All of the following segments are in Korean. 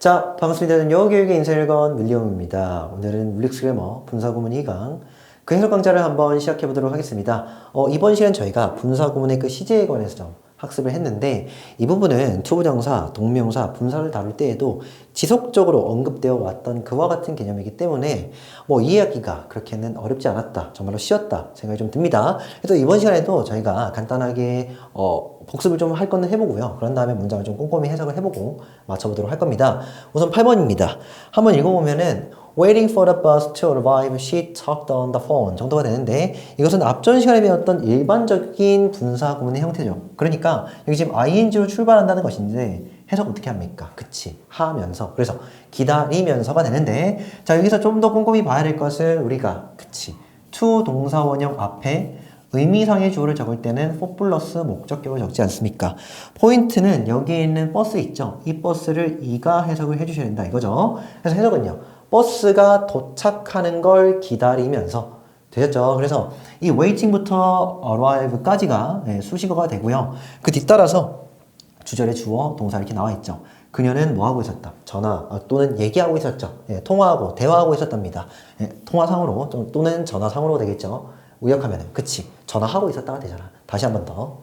자, 반갑습니다. 저는 영어교육의 인사를 건 윌리엄입니다. 오늘은 윌릭스 그래머 분사구문 2강 그 해석 강좌를 한번 시작해 보도록 하겠습니다. 이번 시간 저희가 분사구문의 그 시제에 관해서 좀 학습을 했는데 이 부분은 투부정사, 동명사, 분사를 다룰 때에도 지속적으로 언급되어 왔던 그와 같은 개념이기 때문에 이해하기가 그렇게는 어렵지 않았다. 정말로 쉬웠다 생각이 좀 듭니다. 그래서 이번 시간에도 저희가 간단하게 복습을 좀 할 거는 해보고요. 그런 다음에 문장을 좀 꼼꼼히 해석을 해보고 맞춰보도록 할 겁니다. 우선 8번입니다. 한번 읽어보면은 Waiting for the bus to arrive, she talked on the phone 정도가 되는데 이것은 앞전 시간에 배웠던 일반적인 분사 구문의 형태죠. 그러니까 여기 지금 ing로 출발한다는 것인데 해석 어떻게 합니까? 그치, 하면서. 그래서 기다리면서가 되는데 자, 여기서 좀 더 꼼꼼히 봐야 될 것은 우리가 그치, to 동사원형 앞에 의미상의 주어를 적을 때는 for 플러스 목적격을 적지 않습니까? 포인트는 여기에 있는 버스 있죠? 이 버스를 이가 해석을 해주셔야 된다 이거죠. 그래서 해석은요, 버스가 도착하는 걸 기다리면서 되셨죠? 그래서 이 waiting부터 arrive까지가 수식어가 되고요. 그 뒤따라서 주절의 주어, 동사 이렇게 나와 있죠. 그녀는 뭐 하고 있었다? 전화 또는 얘기하고 있었죠. 통화하고 대화하고 있었답니다. 통화상으로 또는 전화상으로 되겠죠. 의역하면은 그치, 전화하고 있었다가 되잖아. 다시 한 번 더.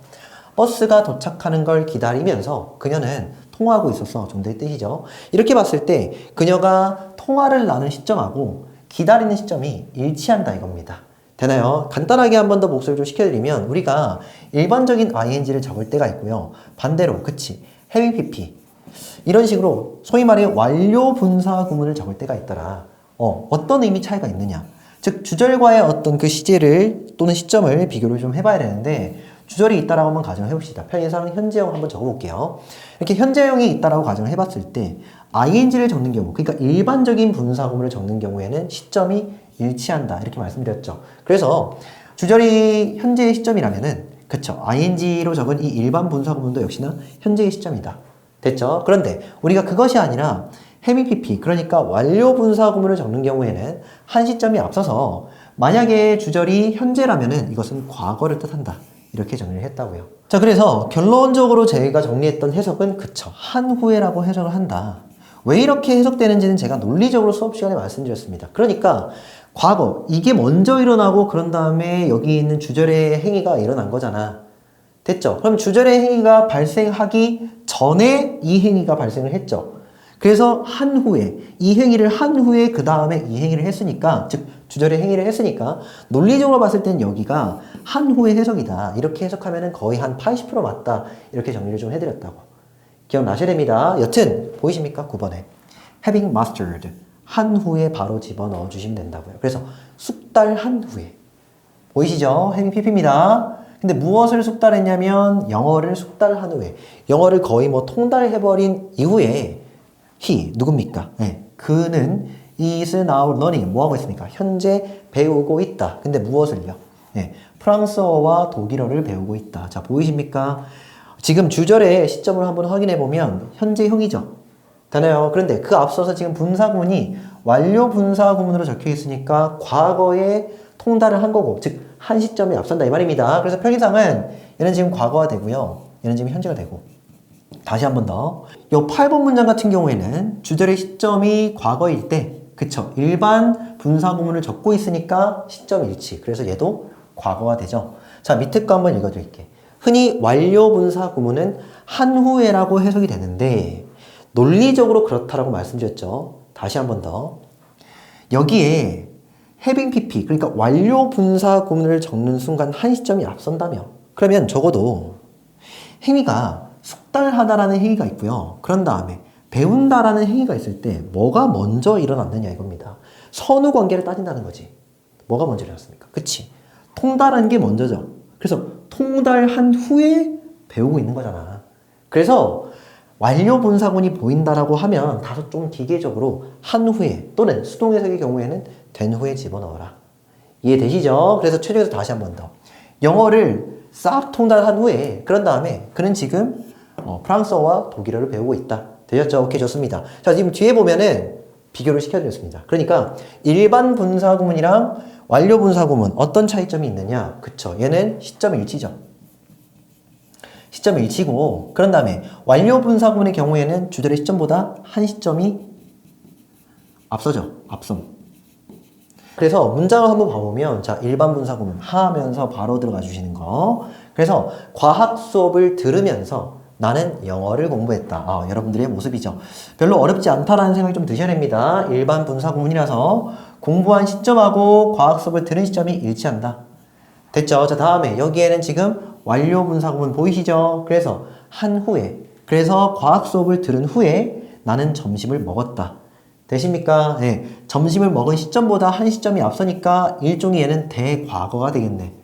버스가 도착하는 걸 기다리면서 그녀는 통화하고 있었어 정도의 뜻이죠. 이렇게 봤을 때 그녀가 통화를 나눈 시점하고 기다리는 시점이 일치한다 이겁니다. 되나요? 간단하게 한 번 더 복습을 좀 시켜드리면 우리가 일반적인 ing를 적을 때가 있고요. 반대로 그치, having pp 이런 식으로 소위 말해 완료 분사 구문을 적을 때가 있더라. 어떤 의미 차이가 있느냐? 즉 주절과의 어떤 그 시제를 또는 시점을 비교를 좀 해봐야 되는데 주절이 있다라고 한번 가정을 해봅시다. 편의상 현재형 한번 적어볼게요. 이렇게 현재형이 있다라고 가정을 해봤을 때 ing를 적는 경우, 그러니까 일반적인 분사구문을 적는 경우에는 시점이 일치한다 이렇게 말씀드렸죠. 그래서 주절이 현재의 시점이라면은 그쵸, ing로 적은 이 일반 분사구문도 역시나 현재의 시점이다. 됐죠? 그런데 우리가 그것이 아니라 having pp, 그러니까 완료 분사구문을 적는 경우에는 한 시점이 앞서서 만약에 주절이 현재라면은 이것은 과거를 뜻한다. 이렇게 정리를 했다고요. 자, 그래서 결론적으로 저희가 정리했던 해석은 그쵸, 한 후에라고 해석을 한다. 왜 이렇게 해석되는지는 제가 논리적으로 수업 시간에 말씀드렸습니다. 그러니까 과거, 이게 먼저 일어나고 그런 다음에 여기 있는 주절의 행위가 일어난 거잖아. 됐죠? 그럼 주절의 행위가 발생하기 전에 이 행위가 발생을 했죠. 그래서 한 후에, 이 행위를 한 후에 그 다음에 이 행위를 했으니까, 즉 주절의 행위를 했으니까 논리적으로 봤을 땐 여기가 한 후의 해석이다. 이렇게 해석하면 거의 한 80% 맞다. 이렇게 정리를 좀 해드렸다고. 기억나셔야 됩니다. 여튼 보이십니까? 9번에 having mastered, 한 후에 바로 집어넣어 주시면 된다고요. 그래서 숙달한 후에. 보이시죠? having pp입니다. 근데 무엇을 숙달했냐면 영어를 숙달한 후에, 영어를 거의 통달해버린 이후에 he, 누굽니까? 그는 is now learning, 뭐 하고 있습니까? 현재 배우고 있다. 근데 무엇을요? 프랑스어와 독일어를 배우고 있다. 자, 보이십니까? 지금 주절의 시점을 한번 확인해 보면 현재형이죠. 되나요? 그런데 그 앞서서 지금 분사구문이 완료 분사구문으로 적혀 있으니까 과거에 통달을 한 거고, 즉 한 시점이 앞선다 이 말입니다. 그래서 편의상은 얘는 지금 과거가 되고요. 얘는 지금 현재가 되고. 다시 한 번 더. 요 8번 문장 같은 경우에는 주절의 시점이 과거일 때, 그쵸, 일반 분사구문을 적고 있으니까 시점 일치. 그래서 얘도 과거가 되죠. 자, 밑에 거 한번 읽어드릴게. 흔히 완료 분사구문은 한 후에라고 해석이 되는데 논리적으로 그렇다라고 말씀드렸죠. 다시 한 번 더. 여기에 having pp, 그러니까 완료 분사구문을 적는 순간 한 시점이 앞선다며, 그러면 적어도 행위가 숙달하다라는 행위가 있고요. 그런 다음에 배운다라는 행위가 있을 때 뭐가 먼저 일어났느냐 이겁니다. 선후 관계를 따진다는 거지. 뭐가 먼저 일어났습니까? 그치? 통달한 게 먼저죠. 그래서 통달한 후에 배우고 있는 거잖아. 그래서 완료 분사구문이 보인다라고 하면 다소 좀 기계적으로 한 후에 또는 수동해석의 경우에는 된 후에 집어넣어라. 이해되시죠? 그래서 최종에서 다시 한 번 더. 영어를 싹 통달한 후에 그런 다음에 그는 지금 프랑스어와 독일어를 배우고 있다. 되셨죠? 오케이, 좋습니다. 자, 지금 뒤에 보면은 비교를 시켜드렸습니다. 그러니까 일반 분사구문이랑 완료 분사구문 어떤 차이점이 있느냐? 그쵸, 얘는 시점 일치죠. 시점이 일치고, 그런 다음에 완료 분사구문의 경우에는 주절의 시점보다 한 시점이 앞서죠. 앞선. 그래서 문장을 한번 봐보면, 자, 일반 분사구문 하면서 바로 들어가 주시는 거. 그래서 과학 수업을 들으면서 나는 영어를 공부했다. 여러분들의 모습이죠. 별로 어렵지 않다라는 생각이 좀 드셔야 됩니다. 일반 분사구문이라서 공부한 시점하고 과학 수업을 들은 시점이 일치한다. 됐죠? 자, 다음에 여기에는 지금 완료 분사구문 보이시죠? 그래서 한 후에, 그래서 과학 수업을 들은 후에 나는 점심을 먹었다. 되십니까? 네. 점심을 먹은 시점보다 한 시점이 앞서니까 일종의 얘는 대과거가 되겠네.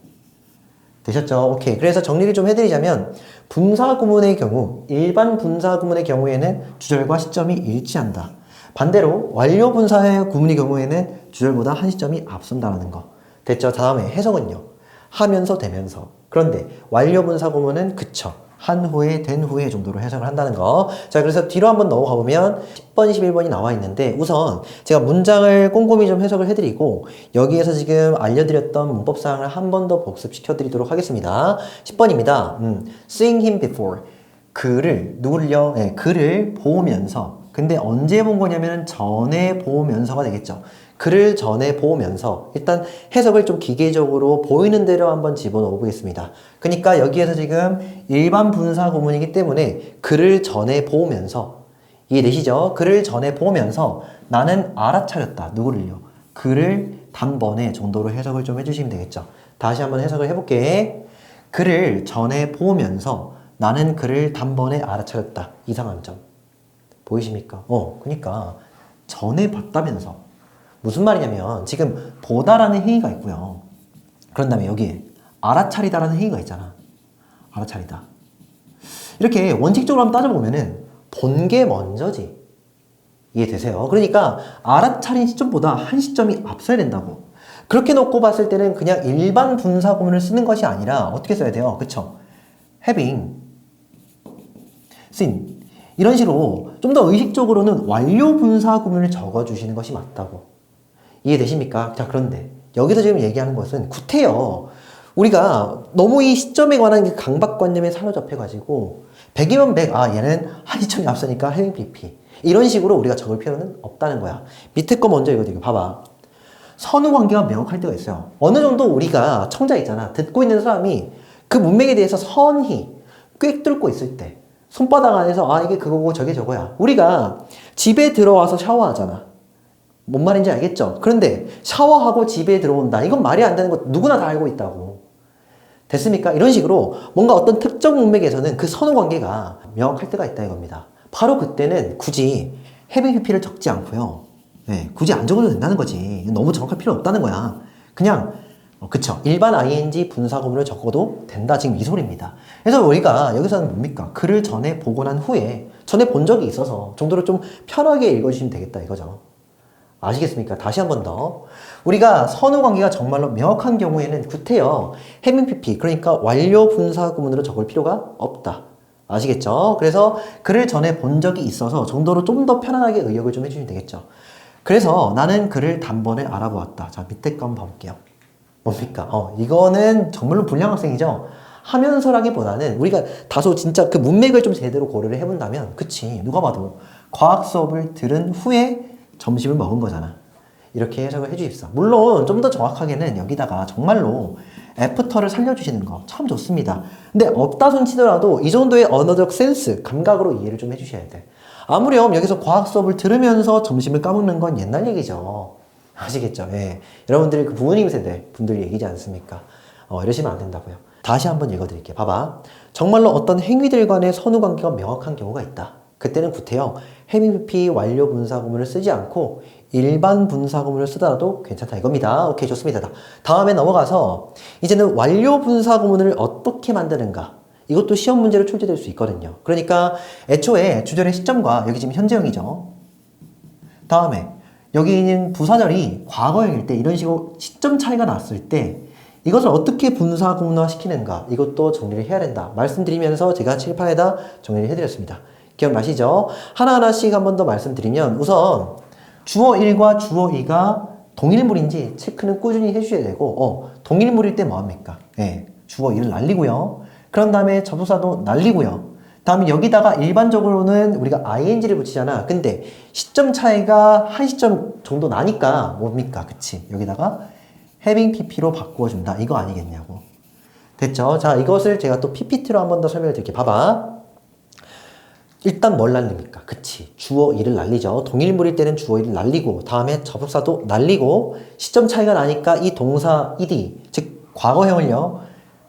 되셨죠? 오케이. 그래서 정리를 좀 해드리자면 분사구문의 경우, 일반 분사구문의 경우에는 주절과 시점이 일치한다. 반대로 완료 분사의 구문의 경우에는 주절보다 한 시점이 앞선다는 거. 됐죠? 다음에 해석은요. 하면서 되면서. 그런데 완료 분사구문은 그쵸. 한 후에 된 후에 정도로 해석을 한다는 거. 자, 그래서 뒤로 한번 넘어가 보면 10번, 11번이 나와 있는데 우선 제가 문장을 꼼꼼히 좀 해석을 해드리고 여기에서 지금 알려드렸던 문법사항을 한 번 더 복습시켜 드리도록 하겠습니다. 10번입니다. Seeing him before. 그를, 누구를요? 네, 그를 보면서. 근데 언제 본 거냐면 전에 보면서가 되겠죠. 글을 전에 보면서 일단 해석을 좀 기계적으로 보이는 대로 한번 집어넣어 보겠습니다. 그러니까 여기에서 지금 일반 분사 구문이기 때문에 글을 전에 보면서 이해되시죠? 글을 전에 보면서 나는 알아차렸다. 누구를요? 글을 단번에 정도로 해석을 좀 해주시면 되겠죠. 다시 한번 해석을 해볼게. 글을 전에 보면서 나는 글을 단번에 알아차렸다. 이상한 점. 보이십니까? 그러니까 전에 봤다면서. 무슨 말이냐면 지금 보다라는 행위가 있고요. 그런 다음에 여기에 알아차리다라는 행위가 있잖아. 알아차리다. 이렇게 원칙적으로 한번 따져보면은 본 게 먼저지. 이해되세요? 그러니까 알아차린 시점보다 한 시점이 앞서야 된다고. 그렇게 놓고 봤을 때는 그냥 일반 분사구문을 쓰는 것이 아니라 어떻게 써야 돼요? 그쵸? having, seen 이런 식으로 좀 더 의식적으로는 완료 분사구문을 적어주시는 것이 맞다고. 이해되십니까? 자, 그런데 여기서 지금 얘기하는 것은 구태여. 우리가 너무 이 시점에 관한 강박관념에 사로잡혀가지고 100이면 100, 얘는 한 시점이 앞서니까 having PP 이런 식으로 우리가 적을 필요는 없다는 거야. 밑에 거 먼저 읽어드릴게요. 봐봐. 선후관계가 명확할 때가 있어요. 어느 정도 우리가 청자 있잖아. 듣고 있는 사람이 그 문맥에 대해서 선히 꿰뚫고 있을 때 손바닥 안에서 이게 그거고 저게 저거야. 우리가 집에 들어와서 샤워하잖아. 뭔 말인지 알겠죠? 그런데 샤워하고 집에 들어온다. 이건 말이 안 되는 거 누구나 다 알고 있다고. 됐습니까? 이런 식으로 뭔가 어떤 특정 문맥에서는 그 선후관계가 명확할 때가 있다 이겁니다. 바로 그때는 굳이 having pp를 적지 않고요. 네, 굳이 안 적어도 된다는 거지. 너무 정확할 필요 없다는 거야. 그냥 그쵸. 일반 ing 분사구문을 적어도 된다. 지금 이 소리입니다. 그래서 우리가 여기서는 뭡니까? 글을 전에 보고 난 후에 전에 본 적이 있어서 정도로 좀 편하게 읽어주시면 되겠다 이거죠. 아시겠습니까? 다시 한 번 더. 우리가 선후관계가 정말로 명확한 경우에는 구태여 having pp 그러니까 완료 분사구문으로 적을 필요가 없다. 아시겠죠? 그래서 글을 전에 본 적이 있어서 정도로 좀 더 편안하게 의역을 좀 해주시면 되겠죠. 그래서 나는 글을 단번에 알아보았다. 자, 밑에 거 한번 봐볼게요. 뭡니까? 이거는 정말로 불량 학생이죠? 하면서라기보다는 우리가 다소 진짜 그 문맥을 좀 제대로 고려를 해본다면 그치, 누가 봐도 과학 수업을 들은 후에 점심을 먹은 거잖아. 이렇게 해석을 해주십사. 물론 좀 더 정확하게는 여기다가 정말로 애프터를 살려주시는 거 참 좋습니다. 근데 없다 손 치더라도 이 정도의 언어적 센스, 감각으로 이해를 좀 해주셔야 돼. 아무렴 여기서 과학 수업을 들으면서 점심을 까먹는 건 옛날 얘기죠. 아시겠죠? 예. 여러분들이 그 부모님 세대 분들이 얘기지 않습니까? 이러시면 안 된다고요. 다시 한번 읽어드릴게요. 봐봐. 정말로 어떤 행위들 간의 선후관계가 명확한 경우가 있다. 그때는 구태여 having pp 완료 분사구문을 쓰지 않고 일반 분사구문을 쓰더라도 괜찮다 이겁니다. 오케이, 좋습니다. 다음에 넘어가서 이제는 완료 분사구문을 어떻게 만드는가, 이것도 시험 문제로 출제될 수 있거든요. 그러니까 애초에 주절의 시점과 여기 지금 현재형이죠. 다음에 여기 있는 부사절이 과거형일 때 이런 식으로 시점 차이가 났을 때 이것을 어떻게 분사구문화 시키는가, 이것도 정리를 해야 된다 말씀드리면서 제가 칠판에다 정리를 해드렸습니다. 기억나시죠? 하나하나씩 한 번 더 말씀드리면 우선 주어 1과 주어 2가 동일물인지 체크는 꾸준히 해주셔야 되고 동일물일 때 뭐합니까? 네, 주어 1을 날리고요. 그런 다음에 접속사도 날리고요. 다음에 여기다가 일반적으로는 우리가 ing를 붙이잖아. 근데 시점 차이가 한 시점 정도 나니까 뭡니까? 그치? 여기다가 having pp로 바꾸어준다. 이거 아니겠냐고. 됐죠? 자, 이것을 제가 또 PPT로 한 번 더 설명을 드릴게요. 봐봐. 일단 뭘 날립니까? 그치. 주어 일을 날리죠. 동일물일 때는 주어 일을 날리고, 다음에 접속사도 날리고, 시점 차이가 나니까 이 동사 ed, 즉, 과거형을요,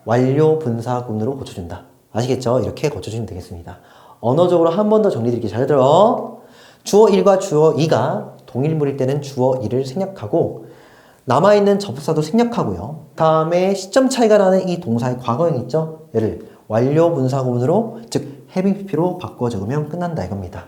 완료 분사구문으로 고쳐준다. 아시겠죠? 이렇게 고쳐주시면 되겠습니다. 언어적으로 한 번 더 정리드릴게요. 잘 들어. 주어 1과 주어 2가 동일물일 때는 주어 1을 생략하고, 남아있는 접속사도 생략하고요. 다음에 시점 차이가 나는 이 동사의 과거형 있죠? 얘를 완료 분사구문으로, 즉 having pp로 바꿔 적으면 끝난다 이겁니다.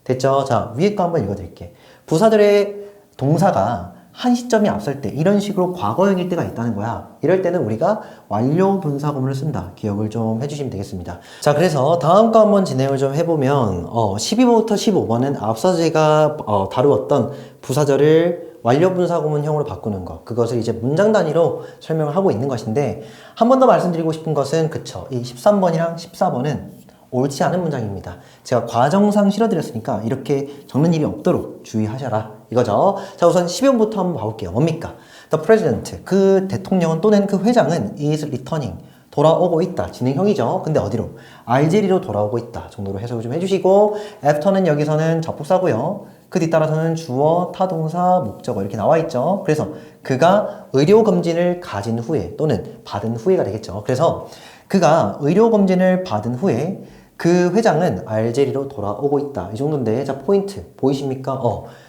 됐죠? 자, 위에 거 한번 읽어드릴게요. 부사들의 동사가 한 시점이 앞설 때 이런 식으로 과거형일 때가 있다는 거야. 이럴 때는 우리가 완료 분사구문을 쓴다. 기억을 좀 해주시면 되겠습니다. 자, 그래서 다음 거 한번 진행을 좀 해보면 12번부터 15번은 앞서 제가 다루었던 부사절을 완료 분사구문형으로 바꾸는 것, 그것을 이제 문장 단위로 설명을 하고 있는 것인데, 한 번 더 말씀드리고 싶은 것은 그쵸, 이 13번이랑 14번은 옳지 않은 문장입니다. 제가 과정상 실어드렸으니까 이렇게 적는 일이 없도록 주의하셔라 이거죠. 자, 우선 12번부터 한번 봐볼게요. 뭡니까? The president, 그 대통령은 또는 그 회장은 is returning, 돌아오고 있다. 진행형이죠. 근데 어디로? 알제리로 돌아오고 있다 정도로 해석을 좀 해주시고, after는 여기서는 접속사고요. 그 뒤따라서는 주어, 타동사, 목적어 이렇게 나와 있죠. 그래서 그가 의료검진을 가진 후에 또는 받은 후에가 되겠죠. 그래서 그가 의료검진을 받은 후에 그 회장은 알제리로 돌아오고 있다. 이 정도인데, 자, 포인트 보이십니까?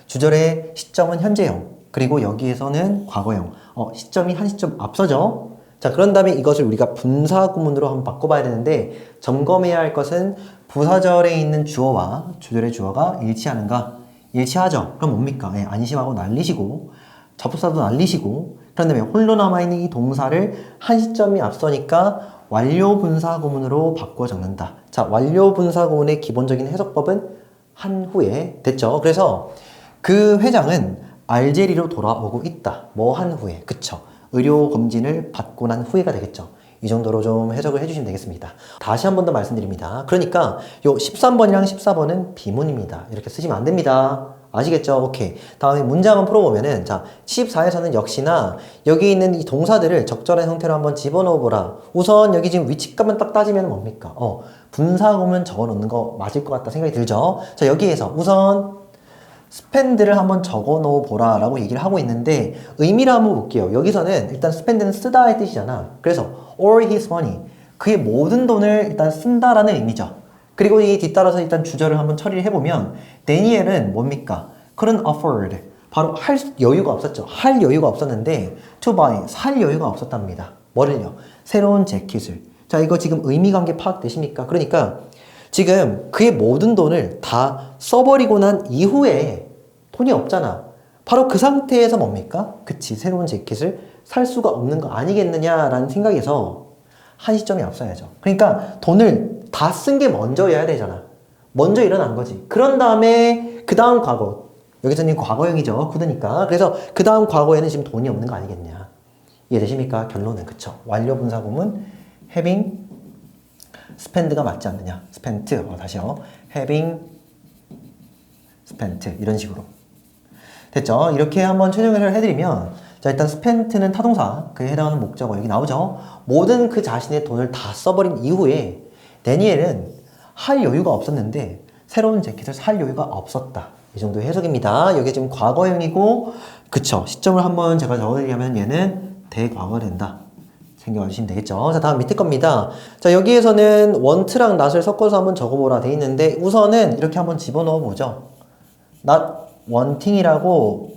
주절의 시점은 현재형, 그리고 여기에서는 과거형. 시점이 한 시점 앞서죠. 자, 그런 다음에 이것을 우리가 분사구문으로 한번 바꿔봐야 되는데, 점검해야 할 것은 부사절에 있는 주어와 주절의 주어가 일치하는가? 일치하죠. 그럼 뭡니까? 안심하고 날리시고, 접속사도 날리시고, 그런 다음에 홀로 남아있는 이 동사를 한 시점이 앞서니까 완료 분사구문으로 바꿔 적는다. 자, 완료 분사구문의 기본적인 해석법은 한 후에 됐죠. 그래서 그 회장은 알제리로 돌아오고 있다. 뭐 한 후에. 그쵸. 의료검진을 받고 난 후에가 되겠죠. 이 정도로 좀 해석을 해주시면 되겠습니다. 다시 한 번 더 말씀드립니다. 그러니까 요 13번이랑 14번은 비문입니다. 이렇게 쓰시면 안 됩니다. 아시겠죠? 오케이. 다음에 문장을 풀어보면은, 자, 14에서는 역시나 여기 있는 이 동사들을 적절한 형태로 한번 집어넣어 보라. 우선 여기 지금 위치값만 딱 따지면 뭡니까? 분사구문 적어 놓는 거 맞을 것 같다 생각이 들죠? 자, 여기에서 우선 스펜드를 한번 적어 놓어 보라 라고 얘기를 하고 있는데, 의미를 한번 볼게요. 여기서는 일단 스펜드는 쓰다의 뜻이잖아. 그래서 all his money, 그의 모든 돈을 일단 쓴다라는 의미죠. 그리고 이 뒤따라서 일단 주절을 한번 처리를 해보면, 데니엘은 뭡니까? couldn't afford, 바로 할 여유가 없었죠. 할 여유가 없었는데 to buy, 살 여유가 없었답니다. 뭐를요? 새로운 재킷을. 자, 이거 지금 의미관계 파악되십니까? 그러니까 지금 그의 모든 돈을 다 써버리고 난 이후에 돈이 없잖아. 바로 그 상태에서 뭡니까? 그치, 새로운 재킷을 살 수가 없는 거 아니겠느냐라는 생각에서 한 시점이 앞서야죠. 그러니까 돈을 다 쓴 게 먼저여야 되잖아. 먼저 일어난 거지. 그런 다음에 그 다음 과거, 여기서는 과거형이죠. 굳으니까. 그래서 그 다음 과거에는 지금 돈이 없는 거 아니겠냐. 이해되십니까? 결론은 그쵸. 완료 분사구문 having spent가 맞지 않느냐. spent, 다시요. having spent, 이런 식으로. 됐죠? 이렇게 한번 최종을 해드리면, 자, 일단 spent는 타동사, 그에 해당하는 목적어 여기 나오죠? 모든 그 자신의 돈을 다 써버린 이후에 데니엘은 할 여유가 없었는데 새로운 재킷을 살 여유가 없었다. 이 정도의 해석입니다. 여기 지금 과거형이고, 그쵸? 시점을 한번 제가 적어드리면 얘는 대과거가 된다. 챙겨주시면 되겠죠. 자, 다음 밑에 겁니다. 자, 여기에서는 want랑 not을 섞어서 한번 적어보라 돼 있는데, 우선은 이렇게 한번 집어넣어 보죠. not wanting이라고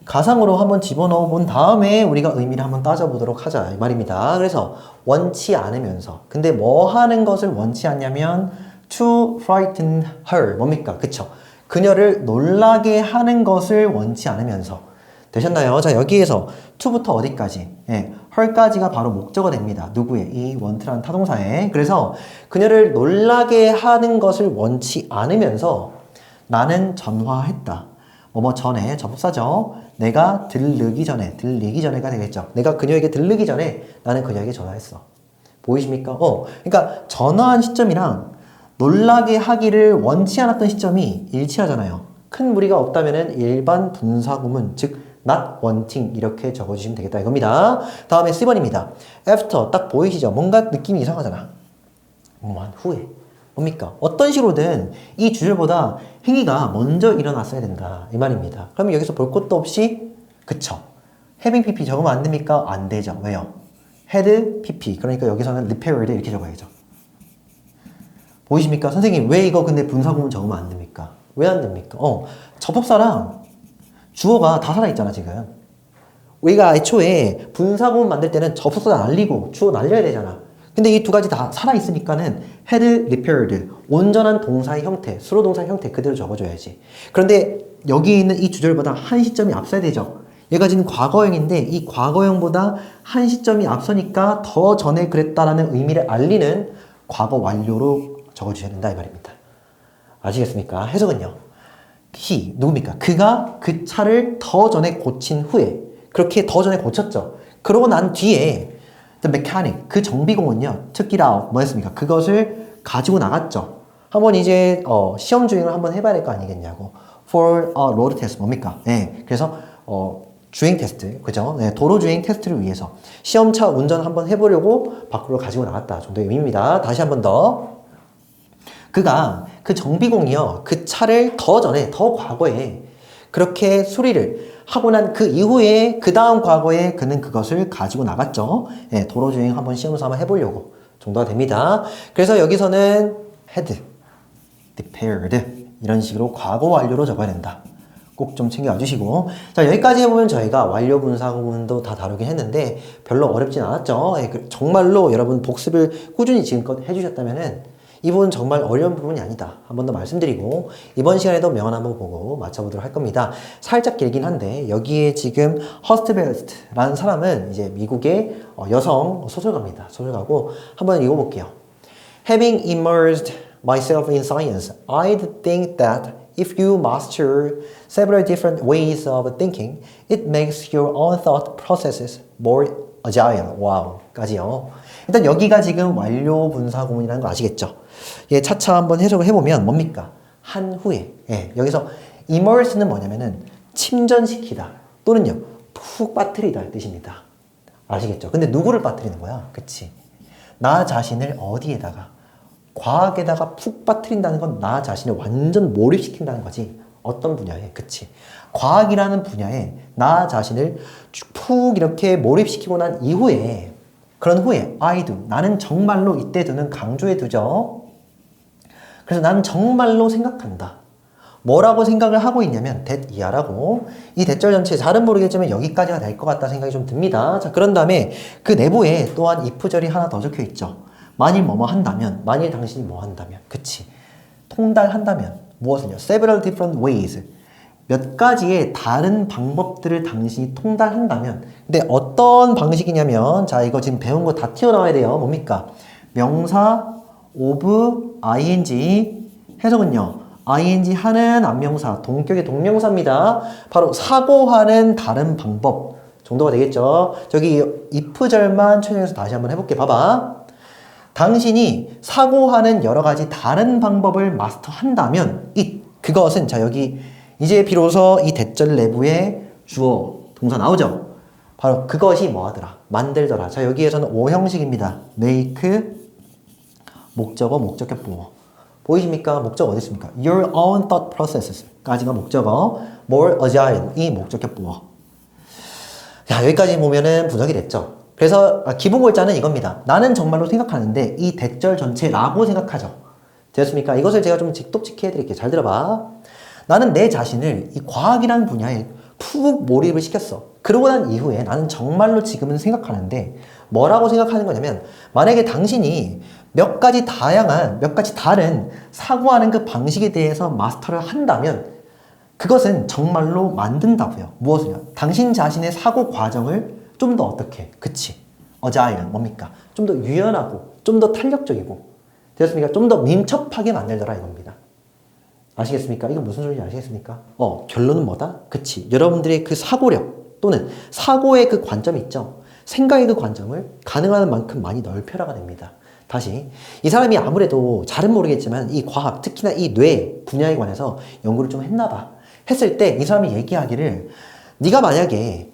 가상으로 한번 집어넣어 본 다음에 우리가 의미를 한번 따져보도록 하자 이 말입니다. 그래서 원치 않으면서, 근데 뭐 하는 것을 원치 않냐면 to frighten her, 뭡니까? 그쵸? 그녀를 놀라게 하는 것을 원치 않으면서. 되셨나요? 자, 여기에서 to부터 어디까지? her까지가 바로 목적어 됩니다. 누구의? 이 want라는 타동사에. 그래서 그녀를 놀라게 하는 것을 원치 않으면서 나는 전화했다. 뭐뭐 전에 접속사죠. 내가 들리기 전에가 되겠죠. 내가 그녀에게 들르기 전에 나는 그녀에게 전화했어. 보이십니까? 그러니까 전화한 시점이랑 놀라게 하기를 원치 않았던 시점이 일치하잖아요. 큰 무리가 없다면은 일반 분사구문, 즉 not wanting 이렇게 적어주시면 되겠다 이겁니다. 다음에 C번입니다. after 딱 보이시죠? 뭔가 느낌이 이상하잖아. 뭐한 후에. 뭡니까? 어떤 식으로든 이 주절보다 행위가 먼저 일어났어야 된다 이 말입니다. 그러면 여기서 볼 것도 없이 그쵸? having pp 적으면 안 됩니까? 안 되죠. 왜요? had pp 그러니까 여기서는 repaired 이렇게 적어야죠. 보이십니까? 선생님 왜 이거 근데 분사구문 적으면 안 됩니까? 왜 안 됩니까? 접속사랑 주어가 다 살아있잖아 지금. 우리가 애초에 분사구문 만들 때는 접속사 날리고 주어 날려야 되잖아. 근데 이 두 가지 다 살아있으니까는 had repaired 온전한 동사의 형태, 수로 동사의 형태 그대로 적어줘야지. 그런데 여기 있는 이 주절보다 한 시점이 앞서야 되죠. 얘가 지금 과거형인데 이 과거형보다 한 시점이 앞서니까 더 전에 그랬다라는 의미를 알리는 과거 완료로 적어주셔야 된다 이 말입니다. 아시겠습니까? 해석은요. he 누굽니까? 그가 그 차를 더 전에 고친 후에 그렇게 더 전에 고쳤죠. 그러고 난 뒤에 the mechanic 그 정비공은요. took it out 뭐였습니까? 그것을 가지고 나갔죠. 한번 이제 시험 주행을 한번 해봐야 될 거 아니겠냐고. for a road test 뭡니까? 네, 그래서 주행 테스트 그죠? 네, 도로 주행 테스트를 위해서 시험차 운전 한번 해보려고 밖으로 가지고 나갔다 정도의 의미입니다. 다시 한번 더. 그가 그 정비공이요 그 차를 더 전에 더 과거에 그렇게 수리를 하고 난 그 이후에 그 다음 과거에 그는 그것을 가지고 나갔죠. 예, 도로주행 한번 시험 삼아 해보려고 정도가 됩니다. 그래서 여기서는 had repaired 이런 식으로 과거 완료로 적어야 된다. 꼭 좀 챙겨와 주시고. 자, 여기까지 해보면 저희가 완료 분사구문도 다 다루긴 했는데 별로 어렵진 않았죠. 예, 정말로 여러분 복습을 꾸준히 지금껏 해주셨다면은 이 부분 정말 어려운 부분이 아니다. 한 번 더 말씀드리고 이번 시간에도 명언 한번 보고 맞춰보도록 할 겁니다. 살짝 길긴 한데 여기에 지금 허스트베스트라는 사람은 이제 미국의 여성 소설가입니다. 소설가고 한번 읽어볼게요. Having immersed myself in science, I'd think that if you master several different ways of thinking, it makes your own thought processes more agile. 와우. 까지요. 일단 여기가 지금 완료 분사 구문이라는 거 아시겠죠? 예, 차차 한번 해석을 해보면 뭡니까? 한 후에. 예, 여기서 immerse는 뭐냐면은 침전시키다 또는요 푹 빠뜨리다 뜻입니다. 아시겠죠? 근데 누구를 빠뜨리는 거야? 그치? 나 자신을 어디에다가 과학에다가 푹 빠뜨린다는 건 나 자신을 완전 몰입시킨다는 거지. 어떤 분야에? 그치? 과학이라는 분야에 나 자신을 푹 이렇게 몰입시키고 난 이후에 그런 후에 I do 나는 정말로 이때 두는 강조해 두죠. 그래서 나는 정말로 생각한다. 뭐라고 생각을 하고 있냐면 that 이하라고 이 대절 전체 잘은 모르겠지만 여기까지가 될 것 같다 생각이 좀 듭니다. 자, 그런 다음에 그 내부에 또한 if절이 하나 더 적혀 있죠. 만일 뭐뭐 한다면 만일 당신이 뭐 한다면 그치 통달한다면 무엇을요? several different ways 몇 가지의 다른 방법들을 당신이 통달한다면 근데 어떤 방식이냐면 자 이거 지금 배운 거 다 튀어나와야 돼요. 뭡니까? 명사 of ing 해석은요. ing 하는 안명사 동격의 동명사입니다. 바로 사고하는 다른 방법 정도가 되겠죠. 저기 if절만 천연해서 다시 한번 해볼게. 봐봐. 당신이 사고하는 여러 가지 다른 방법을 마스터한다면 그것은 자 여기 이제 비로소 이 대절 내부에 주어 동사 나오죠. 바로 그것이 뭐하더라? 만들더라. 자 여기에서는 오형식입니다. make 목적어 목적격 보어 보이십니까? 목적어 어디 있습니까? Your own thought processes 까지가 목적어 more agile 이 목적격 보어. 자 여기까지 보면은 분석이 됐죠. 그래서 기본 골자는 이겁니다. 나는 정말로 생각하는데 이 대절 전체라고 생각하죠. 되었습니까? 이것을 제가 좀 직독직해 드릴게요. 잘 들어봐. 나는 내 자신을 이 과학이라는 분야에 푹 몰입을 시켰어. 그러고 난 이후에 나는 정말로 지금은 생각하는데 뭐라고 생각하는 거냐면 만약에 당신이 몇 가지 다양한 몇 가지 다른 사고하는 그 방식에 대해서 마스터를 한다면 그것은 정말로 만든다고요. 무엇을요? 당신 자신의 사고 과정을 좀 더 어떻게? 그치? 어자일은 뭡니까? 좀 더 유연하고 좀 더 탄력적이고 되었습니까? 좀 더 민첩하게 만들더라 이겁니다. 아시겠습니까? 이거 무슨 소리인지 아시겠습니까? 결론은 뭐다? 그치. 여러분들의 그 사고력 또는 사고의 그 관점이 있죠. 생각의 그 관점을 가능한 만큼 많이 넓혀라가 됩니다. 다시 이 사람이 아무래도 잘은 모르겠지만 이 과학, 특히나 이 뇌 분야에 관해서 연구를 좀 했나 봐. 했을 때 이 사람이 얘기하기를 네가 만약에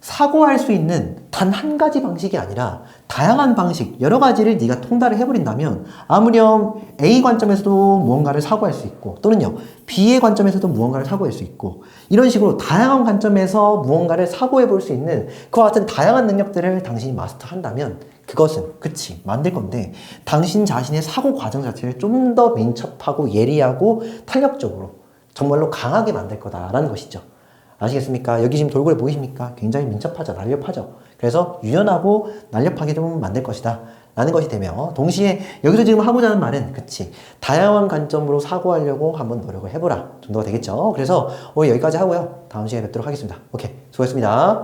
사고할 수 있는 단 한 가지 방식이 아니라 다양한 방식, 여러 가지를 네가 통달을 해버린다면 아무렴 A 관점에서도 무언가를 사고할 수 있고 또는요 B의 관점에서도 무언가를 사고할 수 있고 이런 식으로 다양한 관점에서 무언가를 사고해 볼 수 있는 그와 같은 다양한 능력들을 당신이 마스터한다면 그것은 그치 만들 건데 당신 자신의 사고 과정 자체를 좀 더 민첩하고 예리하고 탄력적으로 정말로 강하게 만들 거다라는 것이죠. 아시겠습니까? 여기 지금 돌고래 보이십니까? 굉장히 민첩하죠. 날렵하죠. 그래서 유연하고 날렵하게 좀 만들 것이다. 라는 것이 되며 동시에 여기서 지금 하고자 하는 말은 그치 다양한 관점으로 사고하려고 한번 노력을 해보라 정도가 되겠죠. 그래서 오늘 여기까지 하고요. 다음 시간에 뵙도록 하겠습니다. 오케이 수고했습니다.